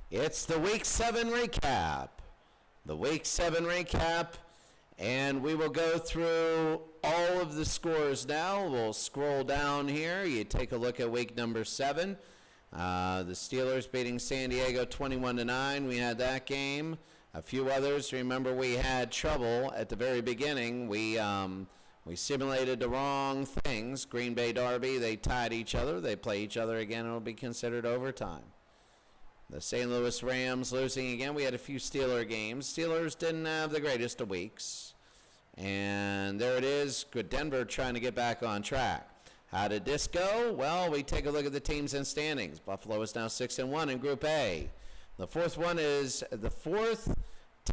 It's the Week 7 recap. The Week 7 recap, and we will go through all of the scores now. We'll scroll down here. You take a look at week number 7. The Steelers beating San Diego 21-9. We had that game. A few others. Remember, we had trouble at the very beginning. We simulated the wrong things. Green Bay Derby, they tied each other. They play each other again. It'll be considered overtime. The St. Louis Rams losing again. We had a few Steeler games. Steelers didn't have the greatest of weeks. And there it is. Good Denver trying to get back on track. How did this go? Well, we take a look at the teams and standings. Buffalo is now 6-1 in Group A. The fourth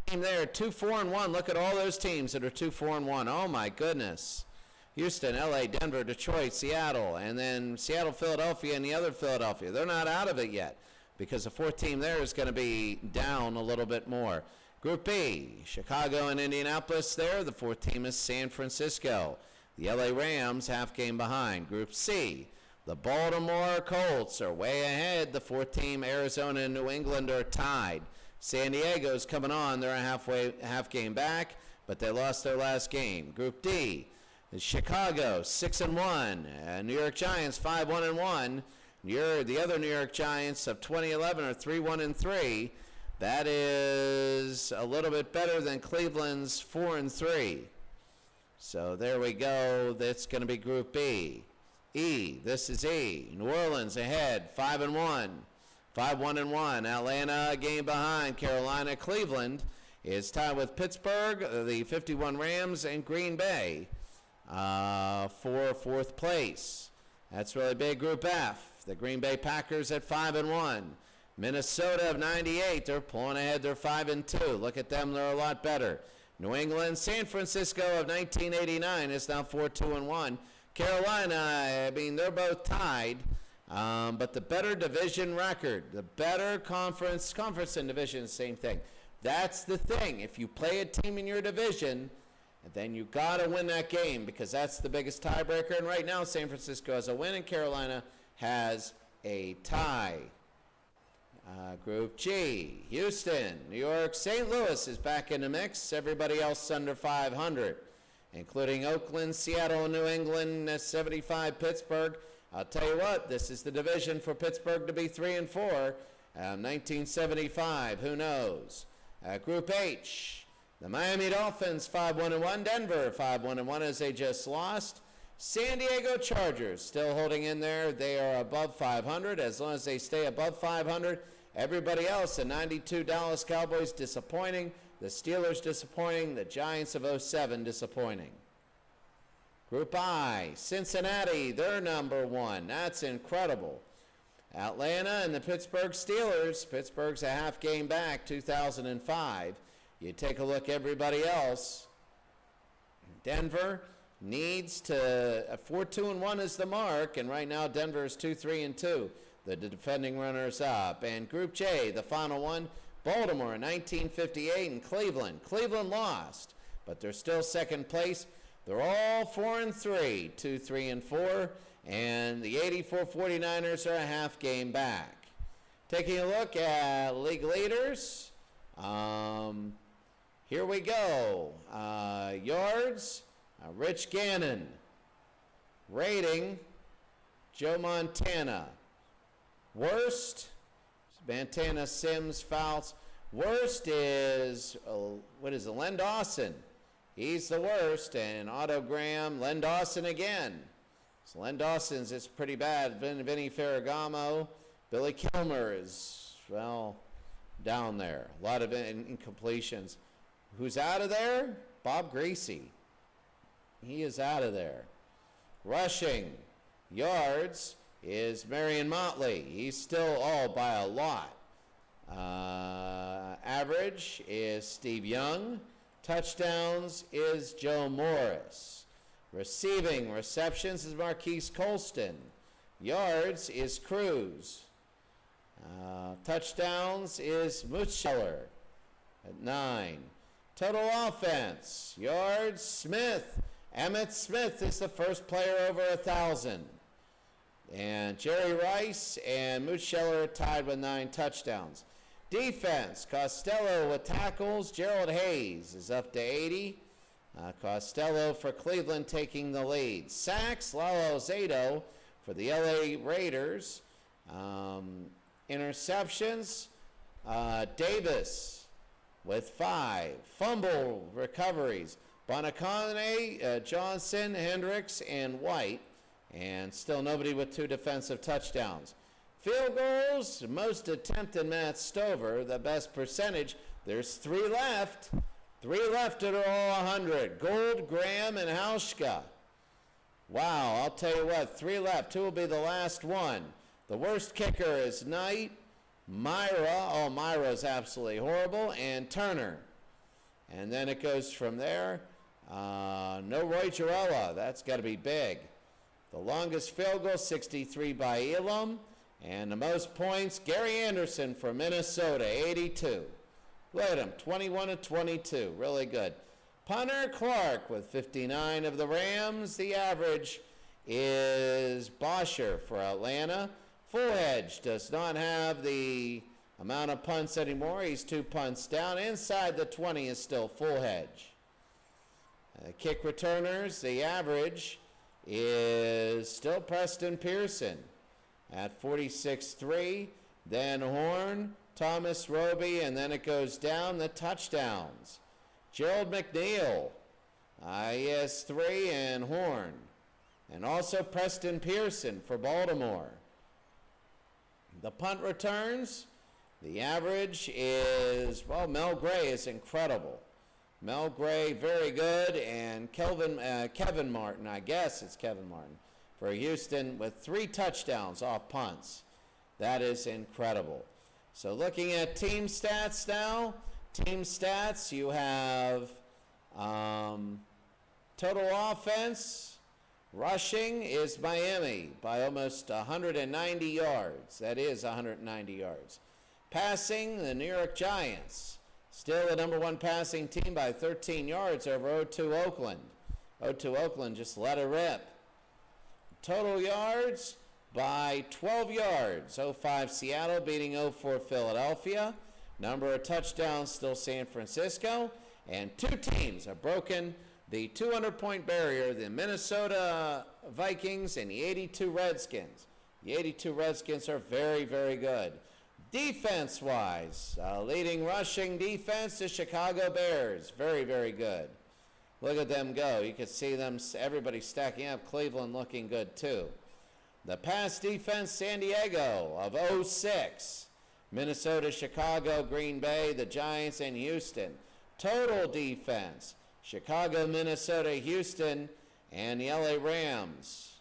team there, 2-4-1. Look at all those teams that are 2-4-1. Oh my goodness. Houston, LA, Denver, Detroit, Seattle, and then Seattle, Philadelphia, and the other Philadelphia. They're not out of it yet, because the fourth team there is going to be down a little bit more. Group B, Chicago and Indianapolis there. The fourth team is San Francisco. The LA Rams half game behind. Group C, the Baltimore Colts are way ahead. The fourth team, Arizona and New England, are tied. San Diego's coming on. They're a half game back, but they lost their last game. Group D, Chicago 6-1. New York Giants 5-1-1. The other New York Giants of 2011 are 3-1-3. That is a little bit better than Cleveland's 4-3. So there we go. That's going to be Group B. E, this is E. New Orleans ahead, 5-1. 5-1-1. Atlanta a game behind. Carolina, Cleveland is tied with Pittsburgh, the 51 Rams, and Green Bay for fourth place. That's really big. Group F. The Green Bay Packers at 5-1. Minnesota of 98, they're pulling ahead. They're 5-2. Look at them, they're a lot better. New England, San Francisco of 1989 is now 4-2-1. Carolina, they're both tied, but the better division record, the better conference and division, same thing. That's the thing. If you play a team in your division, then you got to win that game, because that's the biggest tiebreaker. And right now, San Francisco has a win and Carolina has a tie. Group G, Houston, New York, St. Louis is back in the mix. Everybody else under 500, including Oakland, Seattle, New England, 75, Pittsburgh. I'll tell you what, this is the division for Pittsburgh to be 3-4. 1975, who knows? Group H, the Miami Dolphins 5-1-1, Denver 5-1-1 as they just lost. San Diego Chargers still holding in there. They are above 500. As long as they stay above 500, everybody else, the 92 Dallas Cowboys disappointing, the Steelers disappointing, the Giants of 07 disappointing. Group I, Cincinnati, they're number 1. That's incredible. Atlanta and the Pittsburgh Steelers. Pittsburgh's a half game back, 2005. You take a look at everybody else. Denver needs to, 4-2-1 is the mark, and right now Denver is 2-3-2, the defending runners up. And Group J, the final one, Baltimore 1958 and Cleveland. Cleveland lost, but they're still second place. They're all 4-3, 2-3-4, and the 84 49ers are a half game back. Taking a look at league leaders, here we go. Yards, Rich Gannon. Rating, Joe Montana. Worst, Montana, Sims, Fouts. Worst is, Len Dawson. He's the worst. And Otto Graham, Len Dawson again. So Len Dawson's, it's pretty bad. Vinny Ferragamo. Billy Kilmer is, down there. A lot of incompletions. Who's out of there? Bob Greasy. He is out of there. Rushing yards is Marion Motley. He's still all by a lot. Average is Steve Young. Touchdowns is Joe Morris. Receiving receptions is Marquise Colston. Yards is Cruz. Touchdowns is Mutscheller at 9. Total offense, yards, Smith. Emmitt Smith is the first player over 1,000. And Jerry Rice and Mutscheller are tied with 9 touchdowns. Defense, Costello with tackles. Gerald Hayes is up to 80. Costello for Cleveland taking the lead. Sacks, Lalo Zato for the LA Raiders. Interceptions, Davis with 5. Fumble recoveries, Bonacone, Johnson, Hendricks, and White. And still nobody with 2 defensive touchdowns. Field goals, most attempted, Matt Stover, the best percentage. There's 3 left. 3 left that are all 100. Gould, Graham, and Hauschka. Wow, I'll tell you what, 3 left. 2 will be the last one. The worst kicker is Knight, Myra. Oh, Myra's absolutely horrible. And Turner. And then it goes from there. No Roy Jarella. That's got to be big. The longest field goal, 63 by Elam. And the most points, Gary Anderson from Minnesota, 82. Look at him, 21 and 22, really good. Punter Clark with 59 of the Rams. The average is Bosher for Atlanta. Full Hedge does not have the amount of punts anymore. He's 2 punts down. Inside the 20 is still Full Hedge. Kick returners, the average is still Preston Pearson at 46-3. Then Horn, Thomas Roby, and then it goes down the touchdowns. Gerald McNeil, he has 3, and Horn. And also Preston Pearson for Baltimore. The punt returns, the average is, well, Mel Gray is incredible. Mel Gray, very good, and Kevin Martin, I guess it's Kevin Martin, for Houston with 3 touchdowns off punts. That is incredible. So looking at team stats now, you have total offense. Rushing is Miami by almost 190 yards. That is 190 yards. Passing, the New York Giants, still the number 1 passing team by 13 yards over 0-2 Oakland. 0-2 Oakland just let it rip. Total yards by 12 yards. 0-5 Seattle beating 0-4 Philadelphia. Number of touchdowns still San Francisco. And 2 teams have broken the 200-point barrier, the Minnesota Vikings and the 82 Redskins. The 82 Redskins are very, very good. Defense-wise, leading rushing defense, the Chicago Bears. Very, very good. Look at them go. You can see them, everybody stacking up. Cleveland looking good too. The pass defense, San Diego of 06. Minnesota, Chicago, Green Bay, the Giants, and Houston. Total defense, Chicago, Minnesota, Houston, and the LA Rams.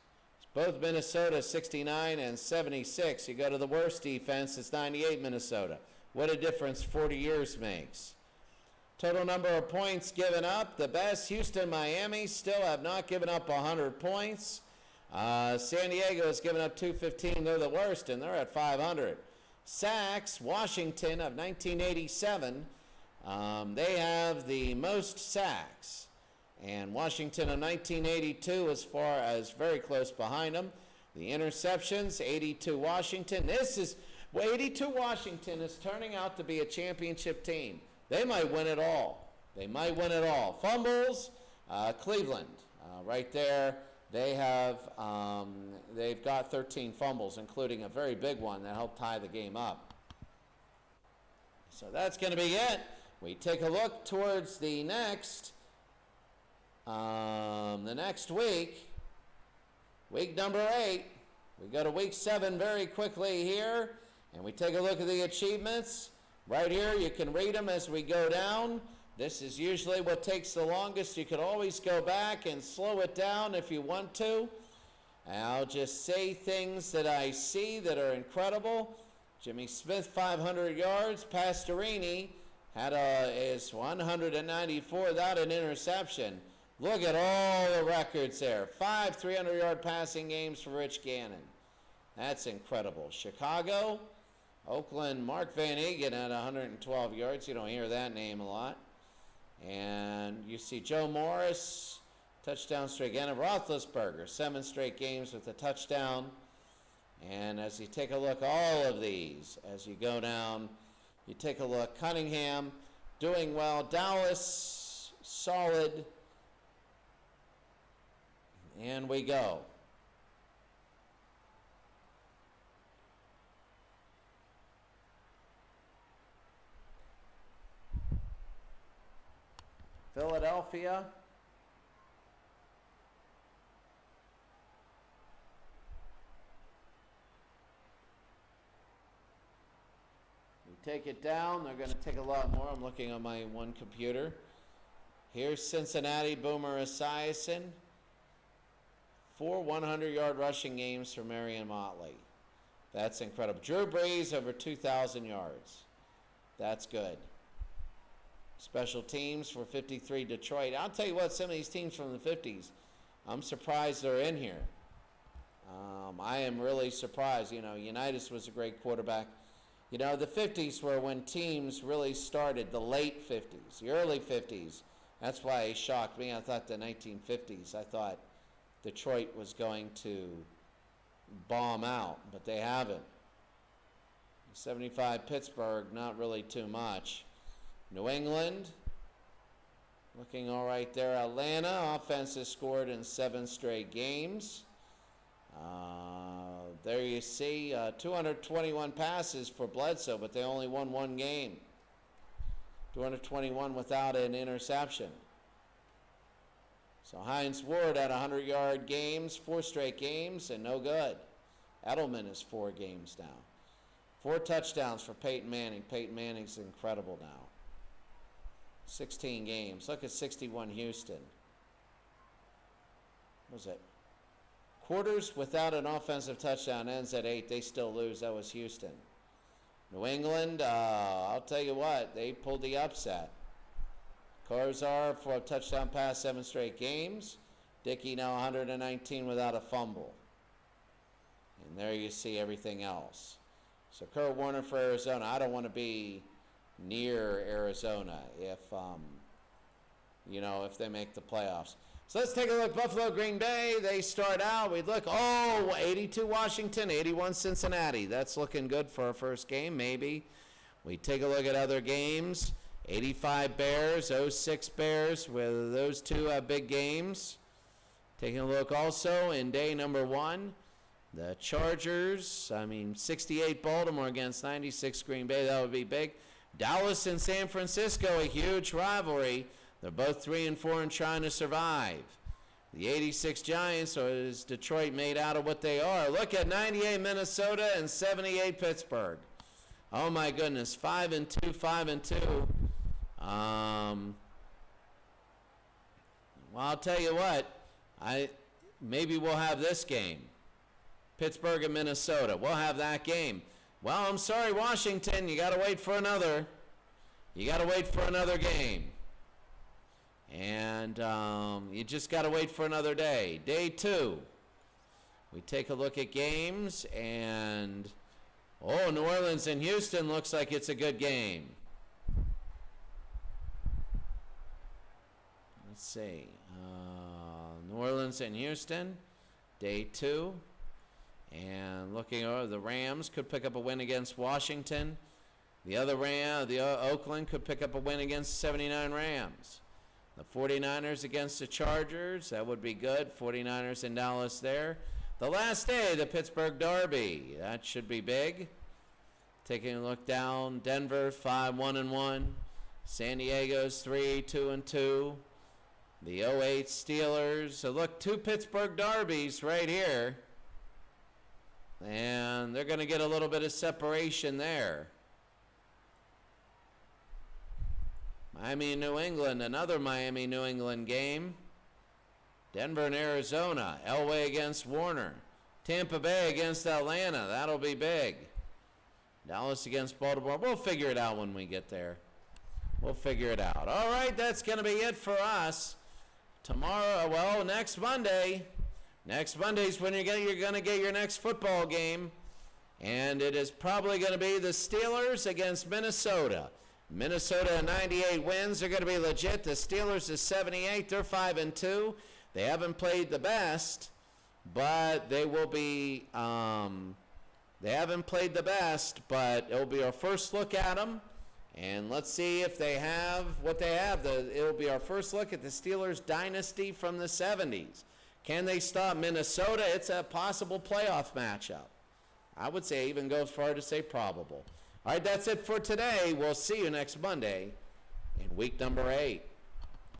Both Minnesota 69 and 76. You go to the worst defense, it's 98 Minnesota. What a difference 40 years makes. Total number of points given up, the best. Houston, Miami still have not given up 100 points. San Diego has given up 215. They're the worst, and they're at 500. Sacks, Washington of 1987. They have the most sacks. And Washington of 1982 as far as very close behind them. The interceptions, 82 Washington. 82 Washington is turning out to be a championship team. They might win it all. Fumbles, Cleveland, right there. They have, they've got 13 fumbles, including a very big one that helped tie the game up. So that's going to be it. We take a look towards the next week, week number 8. We go to week 7 very quickly here, and we take a look at the achievements. Right here, you can read them as we go down. This is usually what takes the longest. You could always go back and slow it down if you want to. And I'll just say things that I see that are incredible. Jimmy Smith, 500 yards. Pastorini is 194 without an interception. Look at all the records there. 5 300-yard passing games for Rich Gannon. That's incredible. Chicago, Oakland, Mark Van Egan at 112 yards. You don't hear that name a lot. And you see Joe Morris, touchdown streak again. And Roethlisberger, 7 straight games with a touchdown. And as you take a look at all of these, as you go down, You take a look. Cunningham doing well. Dallas, solid. And we go. Philadelphia. Take it down. They're going to take a lot more. I'm looking on my one computer. Here's Cincinnati, Boomer Esiason. 4 100-yard rushing games for Marion Motley. That's incredible. Drew Brees over 2,000 yards. That's good. Special teams for 53 Detroit. I'll tell you what, some of these teams from the 50s, I'm surprised they're in here. I am really surprised. You know, Unitas was a great quarterback. You know, the 50s were when teams really started, the late 50s, the early 50s. That's why it shocked me. I thought the 1950s, I thought Detroit was going to bomb out, but they haven't. 75 Pittsburgh, not really too much. New England, looking all right there. Atlanta, offense has scored in 7 straight games. There you see 221 passes for Bledsoe, but they only won 1 game. 221 without an interception. So Hines Ward had 100-yard games, 4 straight games, and no good. Edelman is 4 games now. 4 touchdowns for Peyton Manning. Peyton Manning's incredible now. 16 games. Look at 61 Houston. What was it? Quarters without an offensive touchdown ends at 8. They still lose. That was Houston. New England, I'll tell you what, they pulled the upset. Karzar for a touchdown pass, 7 straight games. Dickey now 119 without a fumble. And there you see everything else. So Kurt Warner for Arizona. I don't want to be near Arizona if if they make the playoffs. So let's take a look. Buffalo, Green Bay, they start out. We look, 82 Washington, 81 Cincinnati. That's looking good for our first game, maybe. We take a look at other games. 85 Bears, 06 Bears, with those 2 big games. Taking a look also in day number 1. The Chargers, 68 Baltimore against 96 Green Bay. That would be big. Dallas and San Francisco, a huge rivalry. They're both 3-4 and trying to survive. The 86 Giants, or is Detroit made out of what they are? Look at 98 Minnesota and 78 Pittsburgh. Oh my goodness, 5-2, 5-2. Well, I'll tell you what, maybe we'll have this game. Pittsburgh and Minnesota. We'll have that game. Well, I'm sorry, Washington, you got to wait for another. You got to wait for another game. And you just got to wait for another day. Day 2. We take a look at games, and New Orleans and Houston looks like it's a good game. Let's see. New Orleans and Houston, day 2. And looking over, the Rams could pick up a win against Washington. The other Oakland could pick up a win against 79 Rams. The 49ers against the Chargers, that would be good. 49ers in Dallas there. The last day, the Pittsburgh Derby, that should be big. Taking a look down, Denver 5-1-1. San Diego's 3-2-2. The 08 Steelers. So look, 2 Pittsburgh Derbys right here. And they're going to get a little bit of separation there. Miami, New England, another Miami-New England game. Denver and Arizona, Elway against Warner. Tampa Bay against Atlanta, that'll be big. Dallas against Baltimore, we'll figure it out when we get there. We'll figure it out. All right, that's going to be it for us. Tomorrow, next Monday. Next Monday's when you're going to get your next football game. And it is probably going to be the Steelers against Minnesota. Minnesota 98 wins. They're going to be legit. The Steelers is 78. They're 5-2. They haven't played the best, but they will be. They haven't played the best, but it'll be our first look at them. And let's see if they have what they have. It'll be our first look at the Steelers dynasty from the 70s. Can they stop Minnesota? It's a possible playoff matchup. I would say even go as far to say probable. All right, that's it for today. We'll see you next Monday in week number 8.